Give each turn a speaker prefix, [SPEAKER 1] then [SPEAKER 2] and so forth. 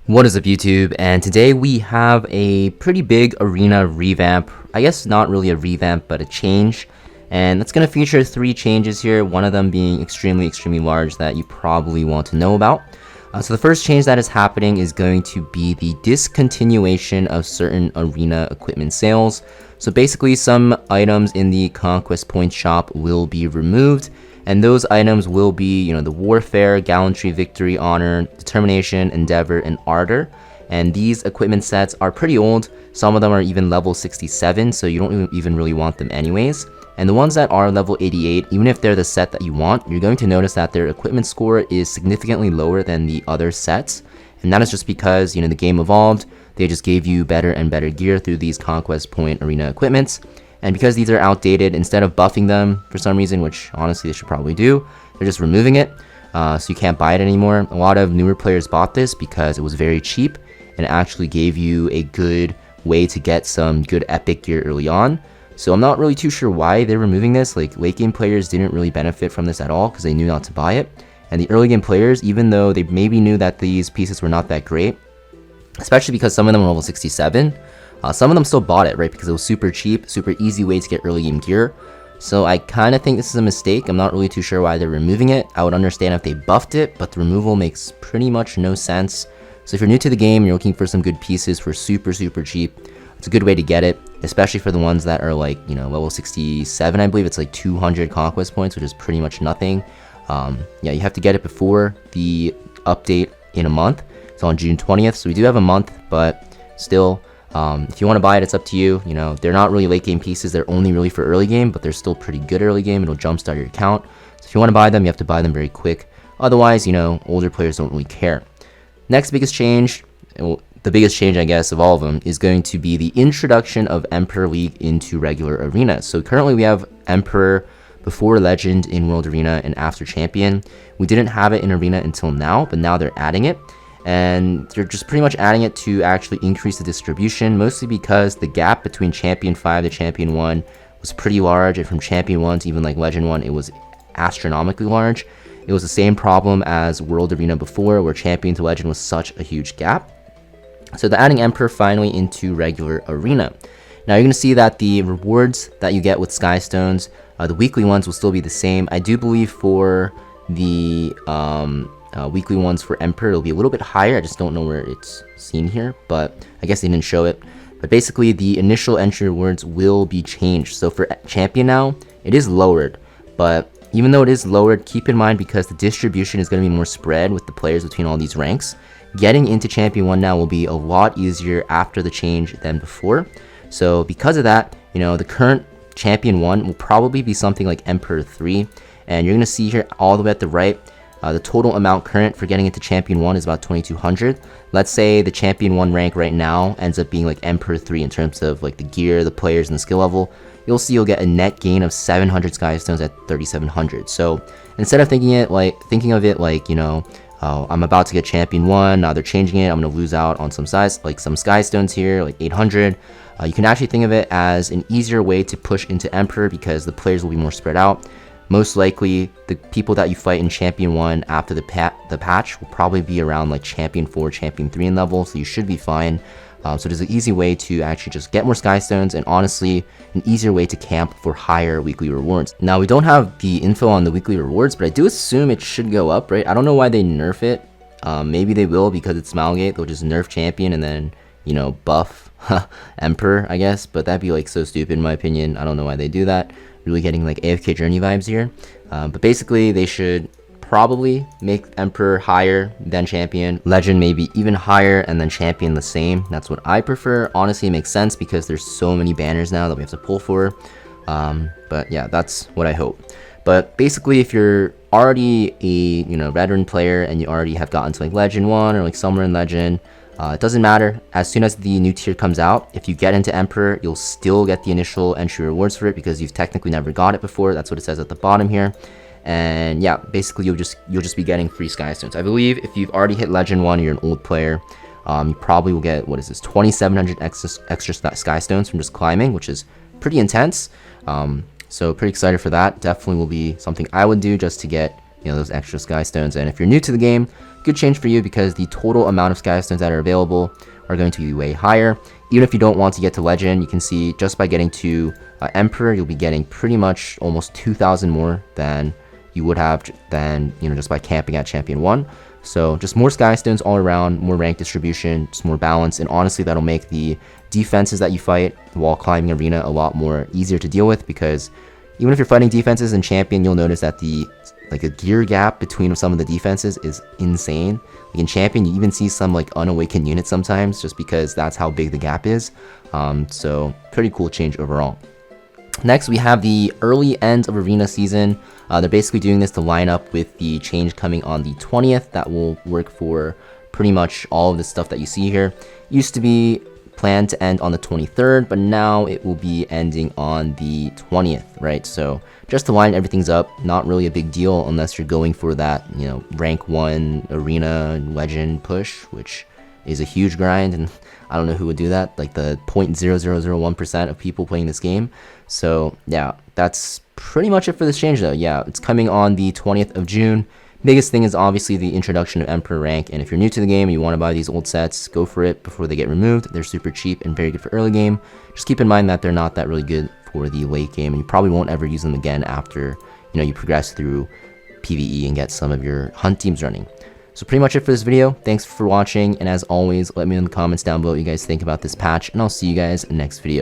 [SPEAKER 1] What is up, YouTube? And today we have a pretty big arena revamp. I guess not really a revamp, but a change. And that's going to feature 3 changes here, one of them being extremely large that you probably want to know about. So the first change that is happening is going to be the discontinuation of certain arena equipment sales. So basically some items in the Conquest Point shop will be removed. And those items will be, the Warfare, Gallantry, Victory, Honor, Determination, Endeavor, and Ardor. And these equipment sets are pretty old. Some of them are even level 67, so you don't even really want them anyways. And the ones that are level 88, even if they're the set that you want, you're going to notice that their equipment score is significantly lower than the other sets. And that is just because, the game evolved. They just gave you better and better gear through these Conquest Point arena equipments. And because these are outdated, instead of buffing them for some reason, which honestly they should probably do, they're just removing it, so you can't buy it anymore. A lot of newer players bought this because it was very cheap and it actually gave you a good way to get some good epic gear early on. So I'm not really too sure why they're removing this. Like, late game players didn't really benefit from this at all because they knew not to buy it. And the early game players, even though they maybe knew that these pieces were not that great, especially because some of them were level 67, some of them still bought it, right? Because it was super cheap, super easy way to get early game gear. So I kind of think this is a mistake. I'm not really too sure why they're removing it. I would understand if they buffed it, but the removal makes pretty much no sense. So if you're new to the game, you're looking for some good pieces for super cheap, it's a good way to get it, especially for the ones that are like, level 67, I believe it's like 200 conquest points, which is pretty much nothing. Yeah, you have to get it before the update in a month. It's on June 20th, so we do have a month, but still, if you want to buy it, it's up to you. They're not really late game pieces. They're only really for early game, but they're still pretty good early game. It'll jumpstart your account. So if you want to buy them, you have to buy them very quick. Otherwise, older players don't really care. Next biggest change, the biggest change, I guess, of all of them is going to be the introduction of Emperor League into regular arena. So currently we have Emperor before Legend in World Arena and after Champion. We didn't have it in Arena until now, but now they're adding it. And they're just pretty much adding it to actually increase the distribution, mostly because the gap between Champion 5 to Champion 1 was pretty large, and from Champion 1 to even like Legend 1, it was astronomically large. It was the same problem as World Arena before, where Champion to Legend was such a huge gap. So they're adding Emperor finally into regular arena. Now you're going to see that the rewards that you get with SKYSTONES, the weekly ones will still be the same. I do believe for the weekly ones for Emperor, it'll be a little bit higher. I just don't know where it's seen here, but I guess they didn't show it. But basically, the initial entry rewards will be changed. So for Champion now, it is lowered. But even though it is lowered, keep in mind, because the distribution is going to be more spread with the players between all these ranks, getting into Champion 1 now will be a lot easier after the change than before. So because of that, the current Champion 1 will probably be something like Emperor 3. And you're going to see here all the way at the right, the total amount current for getting into Champion 1 is about 2200. Let's say the Champion 1 rank right now ends up being like Emperor 3 in terms of like the gear, the players, and the skill level. You'll see you'll get a net gain of 700 SKYSTONES at 3700. So instead of thinking of it like, oh, I'm about to get Champion 1, now they're changing it, I'm going to lose out on some SKYSTONES here, like 800. You can actually think of it as an easier way to push into Emperor because the players will be more spread out. Most likely, the people that you fight in Champion 1 after the patch will probably be around like Champion 4, Champion 3 in level, so you should be fine. So there's an easy way to actually just get more SKYSTONES, and honestly, an easier way to camp for higher weekly rewards. Now, we don't have the info on the weekly rewards, but I do assume it should go up, right? I don't know why they nerf it. Maybe they will because it's Smilegate. They'll just nerf Champion and then, buff Emperor, I guess. But that'd be like so stupid in my opinion. I don't know why they do that. Really getting like AFK Journey vibes here. But basically, they should probably make Emperor higher than Champion, Legend maybe even higher, and then Champion the same. That's what I prefer. Honestly, it makes sense because there's so many banners now that we have to pull for. But yeah, that's what I hope. But basically, if you're already a veteran player and you already have gotten to like Legend 1 or like somewhere in Legend, it doesn't matter. As soon as the new tier comes out, if you get into Emperor, you'll still get the initial entry rewards for it because you've technically never got it before. That's what it says at the bottom here. And yeah, basically you'll just be getting free SKYSTONES. I believe if you've already hit Legend 1, you're an old player, you probably will get, 2700 extra SKYSTONES from just climbing, which is pretty intense. So pretty excited for that. Definitely will be something I would do just to get those extra SKYSTONES. And if you're new to the game, good change for you because the total amount of Skystones that are available are going to be way higher. Even if you don't want to get to Legend, you can see just by getting to Emperor, you'll be getting pretty much almost 2,000 more than you would have just by camping at Champion 1. So just more Skystones all around, more rank distribution, just more balance, and honestly that'll make the defenses that you fight while climbing Arena a lot more easier to deal with, because even if you're fighting defenses in Champion, you'll notice that the gear gap between some of the defenses is insane. Like in Champion, you even see some unawakened units sometimes, just because that's how big the gap is. So pretty cool change overall. Next, we have the early end of Arena season. They're basically doing this to line up with the change coming on the 20th. That will work for pretty much all of the stuff that you see here. Used to be planned to end on the 23rd, but now it will be ending on the 20th, right? So just to line everything's up, not really a big deal unless you're going for that, rank 1 Arena Legend push, which is a huge grind, and I don't know who would do that, like the 0.0001% of people playing this game. So yeah, that's pretty much it for this change though. Yeah, it's coming on the 20th of June. Biggest thing is obviously the introduction of Emperor rank, and if you're new to the game and you want to buy these old sets, go for it before they get removed. They're super cheap and very good for early game. Just keep in mind that they're not that really good for the late game, and you probably won't ever use them again after you progress through PvE and get some of your hunt teams running. So pretty much it for this video. Thanks for watching, and as always, let me know in the comments down below what you guys think about this patch, and I'll see you guys in the next video.